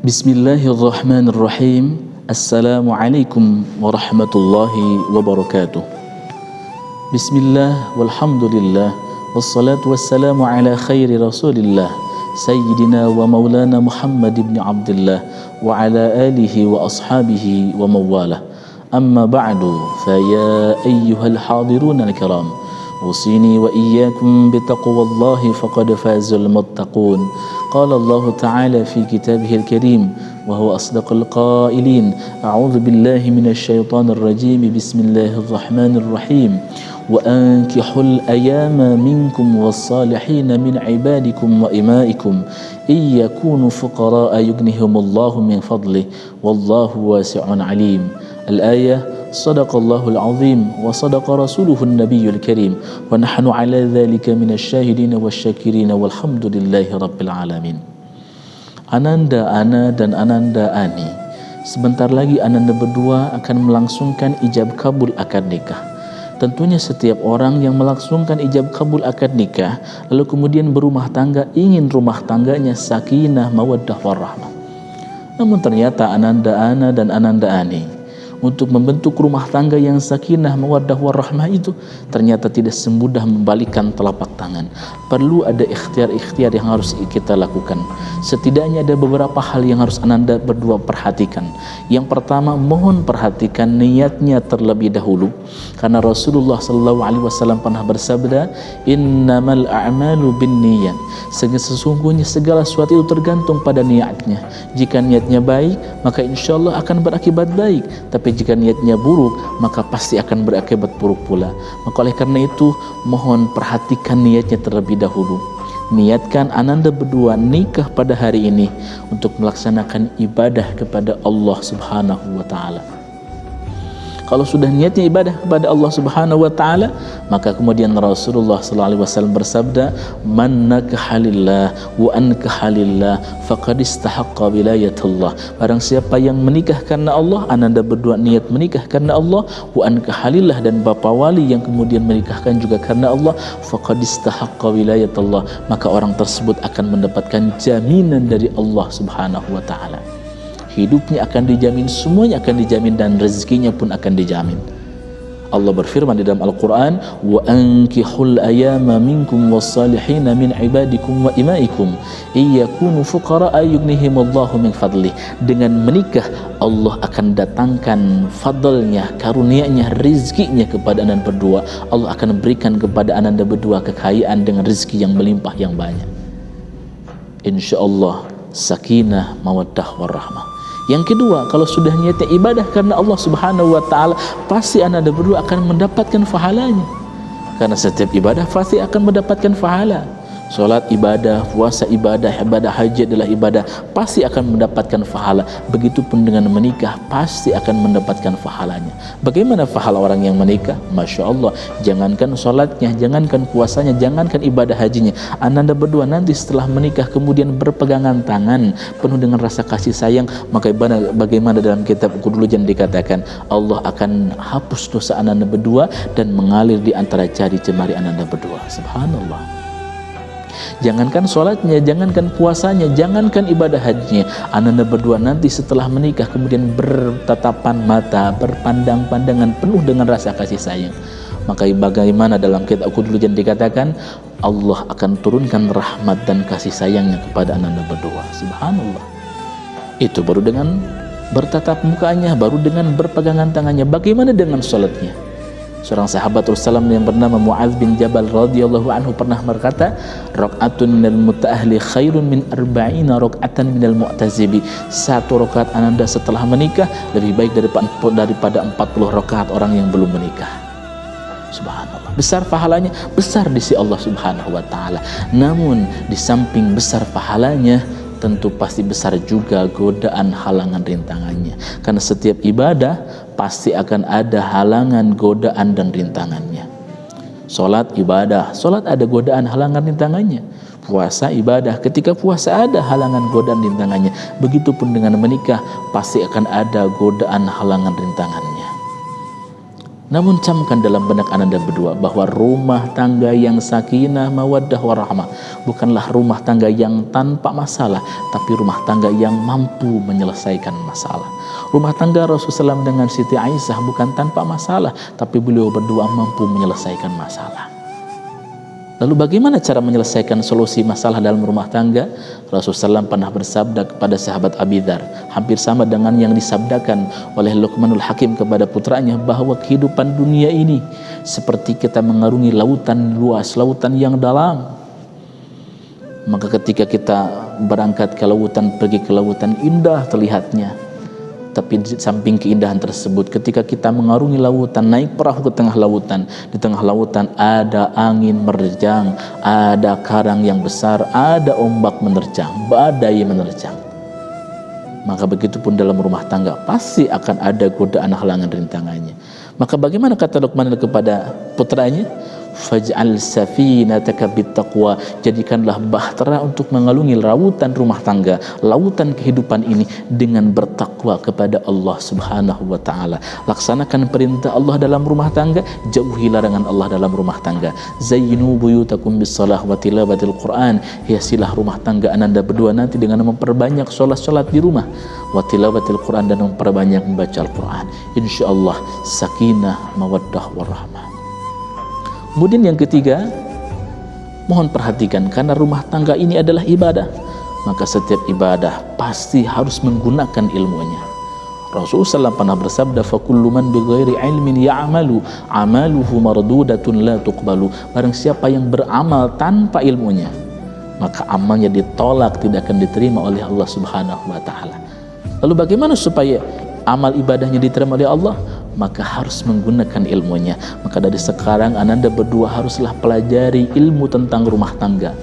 Bismillahirrahmanirrahim. Assalamualaikum warahmatullahi wabarakatuh. Bismillah walhamdulillah wassalatu wassalamu ala khairi rasulillah Sayyidina wa maulana Muhammad ibn Abdullah wa ala alihi wa ashabihi wa mawalah. Amma ba'du, faya ayyuhal hadirun al-kiram, usini wa iyyakum bitaqwallahi faqad fazul muttaqun. Qala Allah Ta'ala fi kitabihil karim wa huwa asdaqul qailin. A'udzu billahi minasy syaithanir rajim. Bismillahirrahmanirrahim. Wa ankihul ayama minkum was-salihin min ibadikum wa imaikum iyyakunu fuqara'a yughnihimullahu min fadlihi wallahu wasi'un alim. Al-ayah. Sadaqallahul azim wa sadaqa rasuluhun nabiyul karim wa nahnu ala dhalika minasyahidin wasyakirin walhamdulillahi rabbil alamin. Ananda Ana dan Ananda Ani, sebentar lagi Ananda berdua akan melangsungkan ijab kabul akad nikah. Tentunya setiap orang yang melangsungkan ijab kabul akad nikah lalu kemudian berumah tangga ingin rumah tangganya sakinah mawaddah warahmah. Namun ternyata Ananda Ana dan Ananda Ani untuk membentuk rumah tangga yang sakinah mawaddah warahmah itu ternyata tidak semudah membalikkan telapak tangan. Perlu ada ikhtiar-ikhtiar yang harus kita lakukan. Setidaknya ada beberapa hal yang harus Ananda berdua perhatikan. Yang pertama, mohon perhatikan niatnya terlebih dahulu, karena Rasulullah SAW pernah bersabda, innamal a'malu binniyat, sesungguhnya segala sesuatu itu tergantung pada niatnya. Jika niatnya baik, maka insya Allah akan berakibat baik. Tapi jika niatnya buruk, maka pasti akan berakibat buruk pula. Maka oleh karena itu, mohon perhatikan niatnya terlebih dahulu. Niatkan Ananda berdua nikah pada hari ini untuk melaksanakan ibadah kepada Allah Subhanahu wa Ta'ala. Kalau sudah niatnya ibadah kepada Allah Subhanahu wa Ta'ala, maka kemudian Rasulullah SAW bersabda, man nakaha lillah wa ankaha lillah faqad istahaqqa wilayatullah. Barang siapa yang menikah karena Allah, Ananda berdua niat menikah karena Allah, wa ankaha lillah, dan bapa wali yang kemudian menikahkan juga karena Allah, faqad istahaqqa wilayatullah, maka orang tersebut akan mendapatkan jaminan dari Allah Subhanahu wa Ta'ala. Hidupnya akan dijamin, semuanya akan dijamin, dan rezekinya pun akan dijamin. Allah berfirman di dalam Al-Quran, wa ankihul ayama minkum wassalihin min ibadikum wa imaikum iyakunu fuqara'a yughnihimullahu min fadlih. Dengan menikah Allah akan datangkan fadlnya, karunia-Nya, rizkinya kepada Ananda berdua. Allah akan berikan kepada Ananda berdua kekayaan dengan rezeki yang melimpah, yang banyak. InsyaAllah sakinah mawaddah warahmah. Yang kedua, kalau sudah niatnya ibadah karena Allah Subhanahu wa Ta'ala, pasti Ananda berdua akan mendapatkan pahalanya. Karena setiap ibadah pasti akan mendapatkan pahala. Salat ibadah, puasa ibadah, ibadah haji adalah ibadah, pasti akan mendapatkan pahala. Begitupun dengan menikah, pasti akan mendapatkan pahalanya. Bagaimana pahala orang yang menikah? Masya Allah, jangankan salatnya, jangankan puasanya, jangankan ibadah hajinya, Ananda berdua nanti setelah menikah kemudian berpegangan tangan penuh dengan rasa kasih sayang, maka bagaimana dalam kitab Qudulujan dikatakan, Allah akan hapus dosa Ananda berdua dan mengalir di antara jari jemari Ananda berdua. Subhanallah. Jangankan sholatnya, jangankan puasanya, jangankan ibadah hajinya, Ananda berdua nanti setelah menikah kemudian bertatapan mata, berpandang-pandangan penuh dengan rasa kasih sayang, maka bagaimana dalam kitab Qudulujan dikatakan, Allah akan turunkan rahmat dan kasih sayangnya kepada Ananda berdua. Subhanallah. Itu baru dengan bertatap mukanya, baru dengan berpegangan tangannya. Bagaimana dengan sholatnya? Seorang sahabat Rasulullah yang bernama Mu'adz bin Jabal radhiyallahu anhu pernah berkata, rakaatun minal muta'ahli khairun min arba'ina rakaatan minal mu'tazibi. Satu rakaat Ananda setelah menikah lebih baik daripada 40 rakaat orang yang belum menikah. Subhanallah. Besar pahalanya, besar di sisi Allah Subhanahu wa Ta'ala. Namun di samping besar pahalanya, tentu pasti besar juga godaan, halangan, rintangannya. Karena setiap ibadah pasti akan ada halangan, godaan, dan rintangannya. Sholat ibadah, sholat ada godaan, halangan, rintangannya. Puasa ibadah, ketika puasa ada halangan, godaan, rintangannya. Begitupun dengan menikah, pasti akan ada godaan, halangan, rintangannya. Namun camkan dalam benak Ananda berdua bahwa rumah tangga yang sakinah, mawaddah, warahmah bukanlah rumah tangga yang tanpa masalah, tapi rumah tangga yang mampu menyelesaikan masalah. Rumah tangga Rasulullah SAW dengan Siti Aisyah bukan tanpa masalah, tapi beliau berdua mampu menyelesaikan masalah. Lalu bagaimana cara menyelesaikan solusi masalah dalam rumah tangga? Rasulullah SAW pernah bersabda kepada sahabat Abi Dzar, hampir sama dengan yang disabdakan oleh Luqmanul Hakim kepada putranya, bahwa kehidupan dunia ini seperti kita mengarungi lautan luas, lautan yang dalam. Maka ketika kita berangkat ke lautan, pergi ke lautan, indah terlihatnya. Tapi di samping keindahan tersebut, ketika kita mengarungi lautan, naik perahu ke tengah lautan, di tengah lautan ada angin menerjang, ada karang yang besar, ada ombak menerjang, badai menerjang. Maka begitu pun dalam rumah tangga, pasti akan ada godaan, halangan, rintangannya. Maka bagaimana kata Luqman kepada putranya? Faj'al safinataka bittaqwa, jadikanlah bahtera untuk mengalungi lautan rumah tangga, lautan kehidupan ini dengan bertakwa kepada Allah Subhanahu wa taala. Laksanakan perintah Allah dalam rumah tangga, jauhi larangan Allah dalam rumah tangga. Zayyinu buyutakum bis-shalah wa tilawatil Qur'an, hiasilah rumah tangga Ananda berdua nanti dengan memperbanyak salat di rumah, wa tilawatil Qur'an, dan memperbanyak membaca Al-Qur'an. Insyaallah sakinah, mawaddah, warahmah. Kemudian yang ketiga, mohon perhatikan, karena rumah tangga ini adalah ibadah, maka setiap ibadah pasti harus menggunakan ilmunya. Rasulullah SAW pernah bersabda, fakullu man bighairi ilmin ya'malu amaluhu mardudatun la tuqbalu. Barang siapa yang beramal tanpa ilmunya, maka amalnya ditolak, tidak akan diterima oleh Allah Subhanahu wa taala. Lalu bagaimana supaya amal ibadahnya diterima oleh Allah? Maka harus menggunakan ilmunya. Maka dari sekarang Ananda berdua haruslah pelajari ilmu tentang rumah tangga.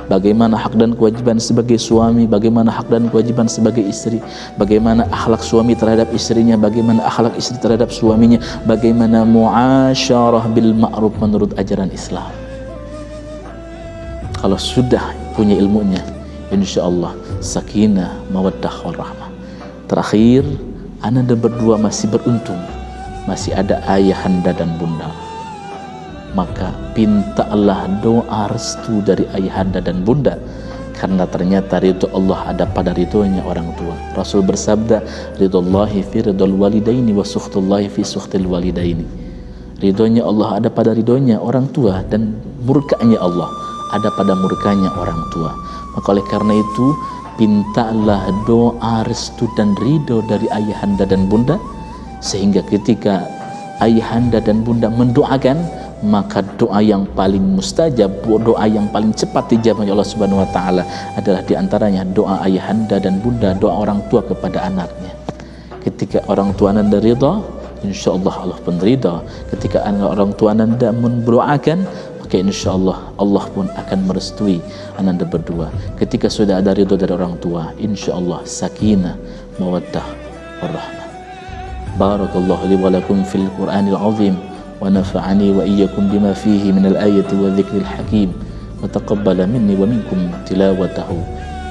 Bagaimana hak dan kewajiban sebagai suami, bagaimana hak dan kewajiban sebagai istri, bagaimana akhlak suami terhadap istrinya, bagaimana akhlak istri terhadap suaminya, bagaimana muasyarah bil ma'ruf menurut ajaran Islam. Kalau sudah punya ilmunya, insyaallah sakinah, mawaddah, warahmah. Terakhir, Ananda berdua masih beruntung, masih ada ayahanda dan bunda. Maka pintalah doa restu dari ayahanda dan bunda, karena ternyata ridho Allah ada pada ridhonya orang tua. Rasul bersabda, ridhollahi fi ridhol walidaini wa sukhtullahi fi sukhtil walidaini. Ridhonya Allah ada pada ridhonya orang tua, dan murkanya Allah ada pada murkanya orang tua. Maka oleh karena itu, pintalah doa restu dan ridho dari ayahanda dan bunda, sehingga ketika ayahanda dan bunda mendoakan, maka doa yang paling mustajab, doa yang paling cepat dijawab oleh Allah Subhanahu wa taala adalah diantaranya doa ayahanda dan bunda, doa orang tua kepada anaknya. Ketika orang tua Ananda ridha, insyaallah Allah pun ridha. Ketika orang tua Ananda mendoakan, maka insyaallah Allah pun akan merestui Ananda berdua. Ketika sudah ada ridha dari orang tua, insyaallah sakinah, mawaddah, warahmah. Barakallahu li wa lakum fil Qur'anil azim, wa nafa'ani wa iyyakum bima fihi minal ayati wa dzikril hakim, wa taqabbala minni wa minkum tilawatahu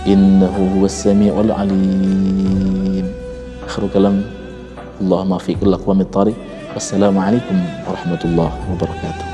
innahu huwas samiul alim. Akhir kalam, Allahumma fiqil aqwamit thariq. Wassalamu alaikum warahmatullahi wabarakatuh.